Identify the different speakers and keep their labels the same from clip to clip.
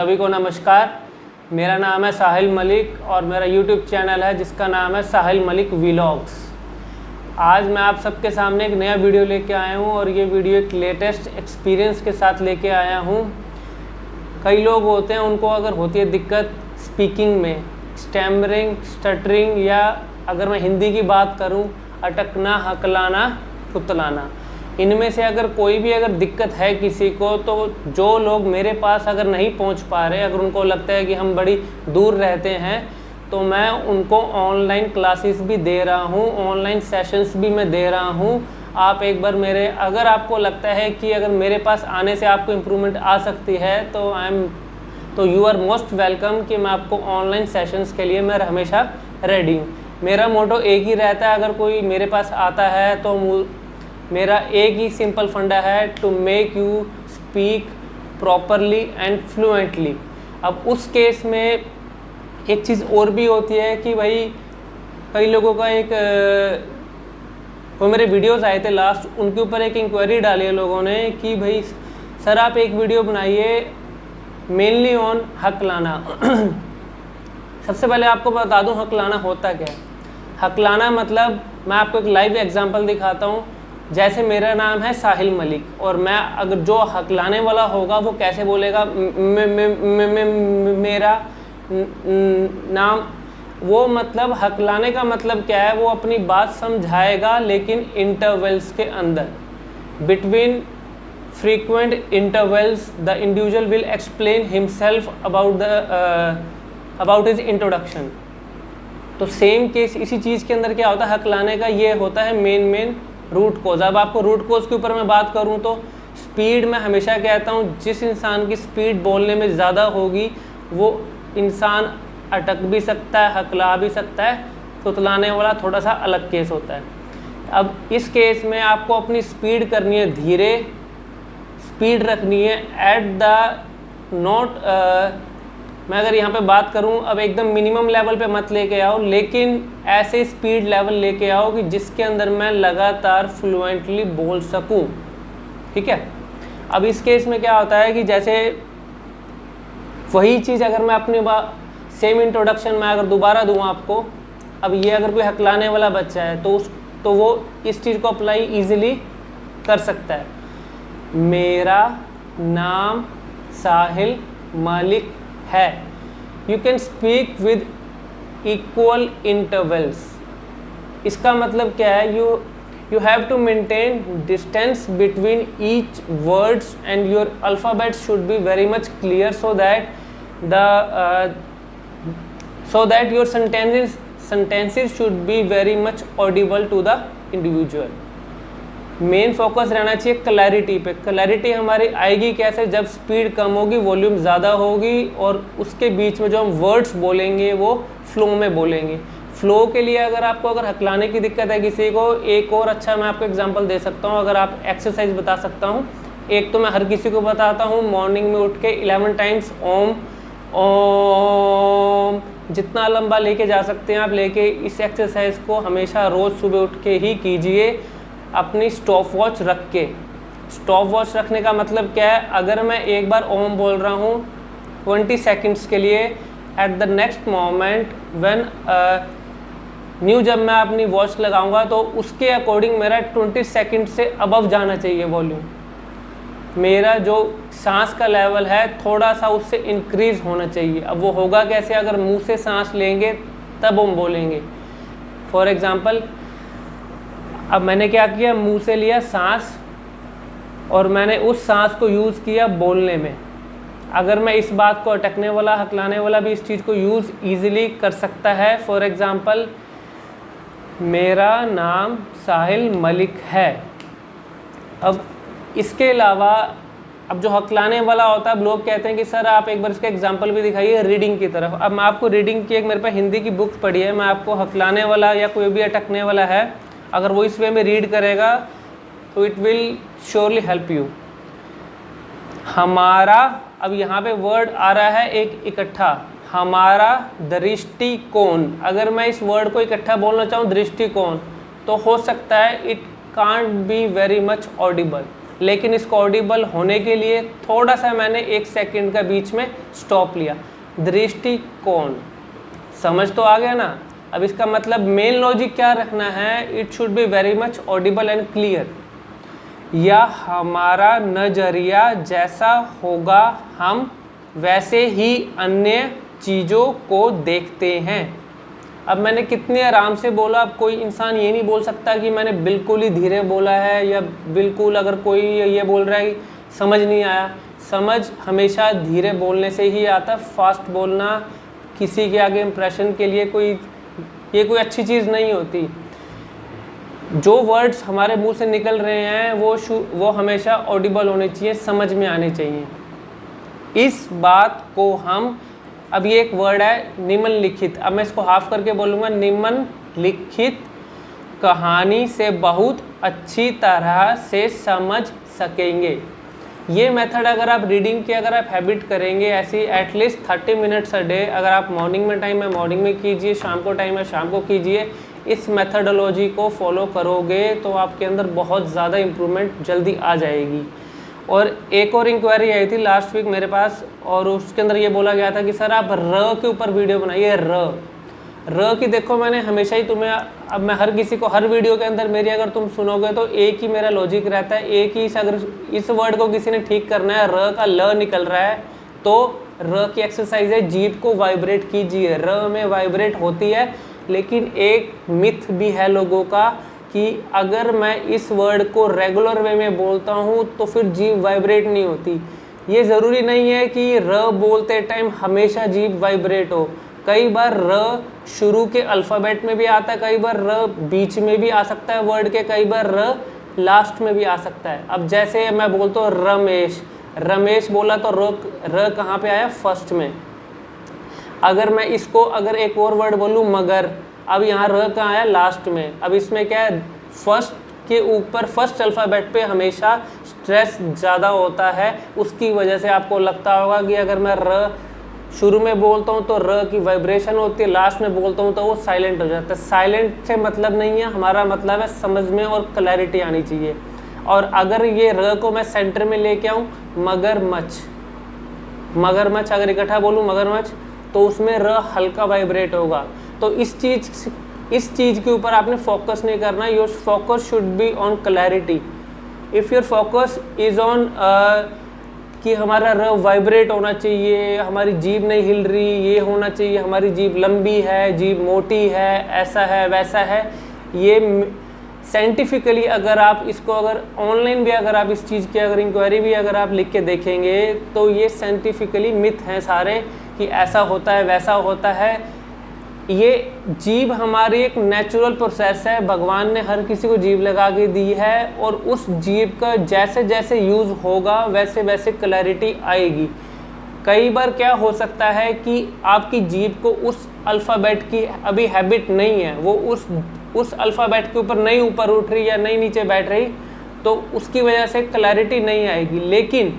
Speaker 1: सभी को नमस्कार। मेरा नाम है साहिल मलिक और मेरा YouTube चैनल है जिसका नाम है साहिल मलिक व्लॉग्स। आज मैं आप सबके सामने एक नया वीडियो लेके आया हूँ और ये वीडियो एक लेटेस्ट एक्सपीरियंस के साथ लेके आया हूँ। कई लोग होते हैं, उनको अगर होती है दिक्कत स्पीकिंग में, स्टैमरिंग, स्टटरिंग, या अगर मैं हिंदी की बात करूँ अटकना, हकलाना, फुतलाना, इनमें से अगर कोई भी अगर दिक्कत है किसी को, तो जो लोग मेरे पास अगर नहीं पहुंच पा रहे, अगर उनको लगता है कि हम बड़ी दूर रहते हैं, तो मैं उनको ऑनलाइन क्लासेस भी दे रहा हूं, ऑनलाइन सेशंस भी मैं दे रहा हूं। आप एक बार अगर आपको लगता है कि अगर मेरे पास आने से आपको इम्प्रूवमेंट आ सकती है, तो यू आर मोस्ट वेलकम कि मैं आपको ऑनलाइन सेशंस के लिए मैं हमेशा रेडी हूँ। मेरा मोटो एक ही रहता है, अगर कोई मेरे पास आता है तो मेरा एक ही सिंपल फंडा है, to make you speak properly and fluently. अब उस केस में एक चीज़ और भी होती है कि भाई कई लोगों का वो मेरे वीडियोस आए थे लास्ट, उनके ऊपर एक इंक्वायरी डाली है लोगों ने कि भाई सर आप एक वीडियो बनाइए मेनली ऑन हकलाना। सबसे पहले आपको बता दूं हकलाना होता क्या है। हकलाना मतलब, मैं आपको एक लाइव एग्जांपल दिखाता हूं। जैसे मेरा नाम है साहिल मलिक और मैं अगर जो हकलाने वाला होगा वो कैसे बोलेगा, मेरा नाम, वो मतलब हकलाने का मतलब क्या है, वो अपनी बात समझाएगा लेकिन इंटरवल्स के अंदर, between frequent intervals the individual will explain himself about his introduction. तो सेम केस इसी चीज़ के अंदर क्या होता है, हकलाने का ये होता है मेन रूट कोज। अब आपको रूट कोज के ऊपर मैं बात करूं तो स्पीड, मैं हमेशा कहता हूं जिस इंसान की स्पीड बोलने में ज़्यादा होगी वो इंसान अटक भी सकता है, हकला भी सकता है। फुतलाने वाला थोड़ा सा अलग केस होता है। अब इस केस में आपको अपनी स्पीड करनी है धीरे, स्पीड रखनी है एट द नोट, मैं अगर यहाँ पे बात करूँ, अब एकदम मिनिमम लेवल पे मत लेके आओ, लेकिन ऐसे स्पीड लेवल लेके आओ कि जिसके अंदर मैं लगातार फ्लुएंटली बोल सकूँ। ठीक है। अब इस केस में क्या होता है कि जैसे वही चीज़ अगर मैं अपनी सेम इंट्रोडक्शन में अगर दोबारा दूँ आपको, अब ये अगर कोई हकलाने वाला बच्चा है तो वो इस चीज़ को अप्लाई ईजिली कर सकता है। मेरा नाम साहिल मलिक है। You can speak with equal intervals. इसका मतलब क्या है, you have to maintain distance between each words and your alphabets should be very much clear so that your sentences should be very much audible to the individual. Main focus रहना चाहिए clarity पे। Clarity हमारी आएगी कैसे, जब speed कम होगी, volume ज़्यादा होगी और उसके बीच में जो हम वर्ड्स बोलेंगे वो फ्लो में बोलेंगे। फ्लो के लिए अगर हकलाने की दिक्कत है किसी को, एक और अच्छा मैं आपको एग्जांपल दे सकता हूँ। अगर आप एक्सरसाइज बता सकता हूँ, एक तो मैं हर किसी को बताता हूँ, मॉर्निंग में उठ के 11 टाइम्स ओम ओम, जितना लंबा लेके जा सकते हैं आप लेके। इस एक्सरसाइज को हमेशा रोज़ सुबह उठ के ही कीजिए, अपनी स्टॉप वॉच रख के। स्टॉप वॉच रखने का मतलब क्या है, अगर मैं एक बार ओम बोल रहा हूँ 20 सेकंड्स के लिए, at the next moment when जब मैं अपनी वॉच लगाऊंगा तो उसके अकॉर्डिंग मेरा 20 सेकंड से अबव जाना चाहिए वॉल्यूम। मेरा जो सांस का लेवल है थोड़ा सा उससे इंक्रीज़ होना चाहिए। अब वो होगा कैसे, अगर मुंह से सांस लेंगे तब हम बोलेंगे। फॉर एग्ज़ाम्पल, अब मैंने क्या किया, मुंह से लिया सांस और मैंने उस सांस को यूज़ किया बोलने में। अगर मैं इस बात को अटकने वाला, हकलाने वाला भी इस चीज़ को यूज़ ईजिली कर सकता है। फॉर एग्ज़ाम्पल, मेरा नाम साहिल मलिक है। अब इसके अलावा अब जो हकलाने वाला होता है, अब लोग कहते हैं कि सर आप एक बार इसका एग्जांपल भी दिखाइए रीडिंग की तरफ। अब मैं आपको रीडिंग की, एक मेरे पास हिंदी की बुक पढ़ी है, मैं आपको हकलाने वाला या कोई भी अटकने वाला है, अगर वो इस वे में रीड करेगा तो it will surely help you. हमारा, अब यहाँ पे वर्ड आ रहा है एक इकट्ठा, हमारा दृष्टिकोण। अगर मैं इस वर्ड को इकट्ठा बोलना चाहूँ दृष्टिकोण, तो हो सकता है it can't be very much Audible. लेकिन इसको ऑडिबल होने के लिए थोड़ा सा मैंने 1 सेकंड का बीच में स्टॉप लिया। दृष्टिकोण, समझ तो आ गया ना। अब इसका मतलब मेन लॉजिक क्या रखना है, it should be very much Audible and clear, या हमारा नज़रिया जैसा होगा हम वैसे ही अन्य चीज़ों को देखते हैं। अब मैंने कितने आराम से बोला, अब कोई इंसान ये नहीं बोल सकता कि मैंने बिल्कुल ही धीरे बोला है, या बिल्कुल अगर कोई ये बोल रहा है कि समझ नहीं आया। समझ हमेशा धीरे बोलने से ही आता, फास्ट बोलना किसी के आगे इम्प्रेशन के लिए कोई अच्छी चीज़ नहीं होती। जो वर्ड्स हमारे मुंह से निकल रहे हैं वो हमेशा ऑडिबल होने चाहिए, समझ में आने चाहिए। इस बात को हम, अब ये एक वर्ड है निम्नलिखित, अब मैं इसको हाफ करके बोलूँगा, निम्नलिखित कहानी से बहुत अच्छी तरह से समझ सकेंगे। ये मेथड अगर आप रीडिंग की अगर आप हैबिट करेंगे ऐसी एटलीस्ट 30 मिनट्स अ डे, अगर आप मॉर्निंग में टाइम है मॉर्निंग में कीजिए, शाम को टाइम है शाम को कीजिए, इस मेथडोलॉजी को फॉलो करोगे तो आपके अंदर बहुत ज़्यादा इम्प्रूवमेंट जल्दी आ जाएगी। और एक और इंक्वायरी आई थी लास्ट वीक मेरे पास, और उसके अंदर ये बोला गया था कि सर आप र के ऊपर वीडियो बनाइए। र की देखो मैंने हमेशा ही तुम्हें, अब मैं हर किसी को हर वीडियो के अंदर मेरी अगर तुम सुनोगे तो एक ही मेरा लॉजिक रहता है, एक ही, अगर इस वर्ड को किसी ने ठीक करना है, र का ल निकल रहा है तो र की एक्सरसाइज है, जीभ को वाइब्रेट कीजिए। र में वाइब्रेट होती है, लेकिन एक मिथ भी है लोगों का कि अगर मैं इस वर्ड को रेगुलर वे में बोलता हूँ तो फिर जीभ वाइब्रेट नहीं होती। ये ज़रूरी नहीं है कि र बोलते टाइम हमेशा जीभ वाइब्रेट हो। कई बार र शुरू के अल्फ़ाबेट में भी आता है, कई बार र बीच में भी आ सकता है वर्ड के, कई बार र लास्ट में भी आ सकता है। अब जैसे मैं बोलता हूँ रमेश, रमेश बोला तो र कहाँ पे आया, फर्स्ट में। अगर मैं इसको अगर एक और वर्ड बोलूँ मगर, अब यहाँ र कहाँ आया, लास्ट में। अब इसमें क्या है, फर्स्ट के ऊपर फर्स्ट अल्फ़ाबेट पे हमेशा स्ट्रेस ज़्यादा होता है, उसकी वजह से आपको लगता होगा कि अगर मैं र शुरू में बोलता हूँ तो र की वाइब्रेशन होती है, लास्ट में बोलता हूँ तो वो साइलेंट हो जाता है। साइलेंट से मतलब नहीं है, हमारा मतलब है समझ में और क्लैरिटी आनी चाहिए। और अगर ये र को मैं सेंटर में लेके आऊँ, मगरमच्छ, मगरमच्छ अगर इकट्ठा बोलूँ मगरमच्छ, तो उसमें र हल्का वाइब्रेट होगा। तो इस चीज़ के ऊपर आपने फोकस नहीं करना। Your focus should be on clarity. If your focus is on कि हमारा र वाइब्रेट होना चाहिए, हमारी जीभ नहीं हिल रही, ये होना चाहिए, हमारी जीभ लंबी है, जीभ मोटी है, ऐसा है वैसा है, ये साइंटिफिकली अगर आप इसको अगर ऑनलाइन भी अगर आप इस चीज़ की अगर इंक्वायरी भी अगर आप लिख के देखेंगे तो ये साइंटिफिकली मिथ हैं सारे कि ऐसा होता है वैसा होता है। ये जीभ हमारी एक नेचुरल प्रोसेस है, भगवान ने हर किसी को जीभ लगा के दी है, और उस जीभ का जैसे जैसे यूज़ होगा वैसे वैसे क्लैरिटी आएगी। कई बार क्या हो सकता है कि आपकी जीभ को उस अल्फ़ाबेट की अभी हैबिट नहीं है, वो उस अल्फ़ाबेट के ऊपर नहीं ऊपर उठ रही या नहीं नीचे बैठ रही, तो उसकी वजह से क्लैरिटी नहीं आएगी। लेकिन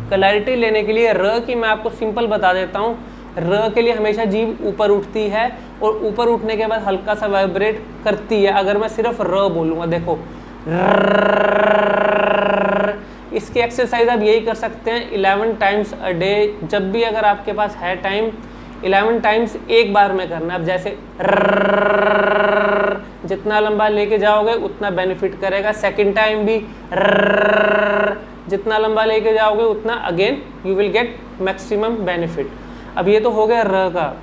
Speaker 1: क्लैरिटी लेने के लिए र की मैं आपको सिंपल बता देता हूँ। र के लिए हमेशा जीभ ऊपर उठती है और ऊपर उठने के बाद हल्का सा वाइब्रेट करती है। अगर मैं सिर्फ र बोलूँगा, देखो इसकी एक्सरसाइज आप यही कर सकते हैं 11 टाइम्स अ डे। जब भी अगर आपके पास है टाइम, 11 टाइम्स एक बार में करना। अब जैसे जितना लंबा लेके जाओगे उतना बेनिफिट करेगा। सेकंड टाइम भी जितना लंबा लेके जाओगे उतना again you will get maximum benefit. अब ये तो हो गया र का।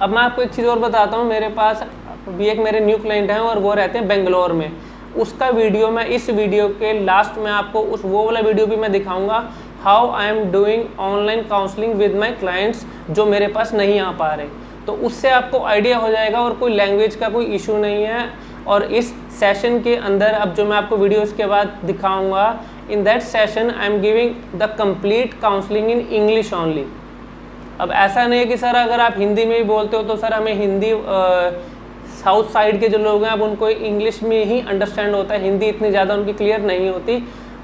Speaker 1: अब मैं आपको एक चीज़ और बताता हूँ। मेरे पास भी एक मेरे न्यू क्लाइंट हैं और वो रहते हैं बेंगलोर में। उसका वीडियो मैं इस वीडियो के लास्ट में आपको वो वाला वीडियो भी मैं दिखाऊंगा, how I am doing online counselling with my clients जो मेरे पास नहीं आ पा रहे। तो उससे आपको आइडिया हो जाएगा और कोई लैंग्वेज का कोई इशू नहीं है। और इस सेशन के अंदर अब जो मैं आपको वीडियो इसके बाद दिखाऊंगा, in that session I am giving the complete counselling in English only. अब ऐसा नहीं है कि सर अगर आप हिंदी में भी बोलते हो तो सर हमें हिंदी, साउथ साइड के जो लोग हैं अब उनको इंग्लिश में ही अंडरस्टैंड होता है, हिंदी इतनी ज़्यादा उनकी क्लियर नहीं होती।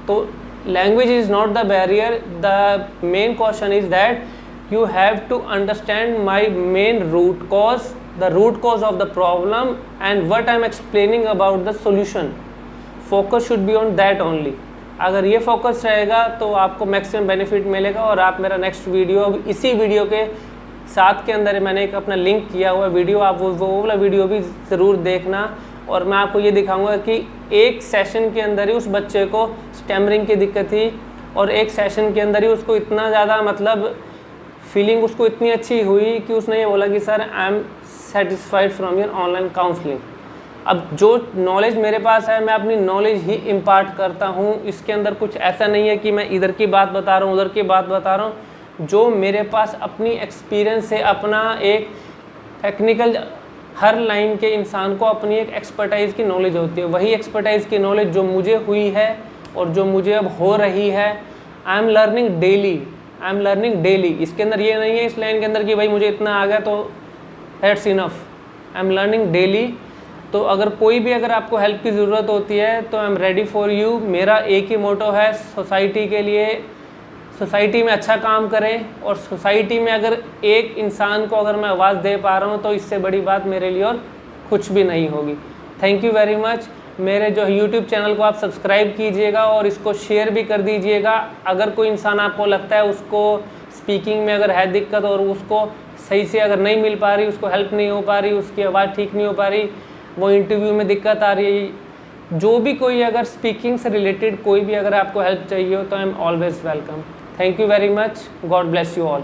Speaker 1: तो language is not the barrier, the main question is that you have to understand my main root cause, the root cause of the problem and what I am explaining about the solution. Focus should be on that only. अगर ये focus रहेगा तो आपको maximum benefit मिलेगा। और आप मेरा next video, इसी वीडियो के साथ के अंदर मैंने एक अपना लिंक किया हुआ वीडियो, आप वो वाला वीडियो भी ज़रूर देखना। और मैं आपको ये दिखाऊंगा कि एक सेशन के अंदर ही उस बच्चे को स्टैमरिंग की दिक्कत थी, और एक सेशन के अंदर ही उसको इतना ज़्यादा मतलब फीलिंग उसको इतनी अच्छी हुई कि उसने ये बोला कि sir I am satisfied from your online counselling. अब जो नॉलेज मेरे पास है मैं अपनी नॉलेज ही इम्पार्ट करता हूँ, इसके अंदर कुछ ऐसा नहीं है कि मैं इधर की बात बता रहा हूँ उधर की बात बता रहा हूँ। जो मेरे पास अपनी एक्सपीरियंस से, अपना एक टेक्निकल, हर लाइन के इंसान को अपनी एक एक्सपर्टाइज़ की नॉलेज होती है, वही एक्सपर्टाइज़ की नॉलेज जो मुझे हुई है और जो मुझे अब हो रही है। I am learning daily, I am learning daily. इसके अंदर ये नहीं है इस लाइन के अंदर कि भाई मुझे इतना आ गया तो that's enough. I am learning daily. तो अगर कोई भी अगर आपको हेल्प की ज़रूरत होती है तो I am ready for you. मेरा एक ही मोटो है सोसाइटी के लिए, सोसाइटी में अच्छा काम करें, और सोसाइटी में अगर एक इंसान को अगर मैं आवाज़ दे पा रहा हूँ तो इससे बड़ी बात मेरे लिए और कुछ भी नहीं होगी। Thank you very much. मेरे जो यूट्यूब चैनल को आप सब्सक्राइब कीजिएगा और इसको शेयर भी कर दीजिएगा। अगर कोई इंसान आपको लगता है उसको स्पीकिंग में अगर है दिक्कत और उसको सही से अगर नहीं मिल पा रही, उसको हेल्प नहीं हो पा रही, उसकी आवाज़ ठीक नहीं हो पा रही, वो इंटरव्यू में दिक्कत आ रही है, जो भी कोई अगर स्पीकिंग से रिलेटेड कोई भी अगर आपको हेल्प चाहिए हो तो I am always welcome. Thank you very much. God bless you all.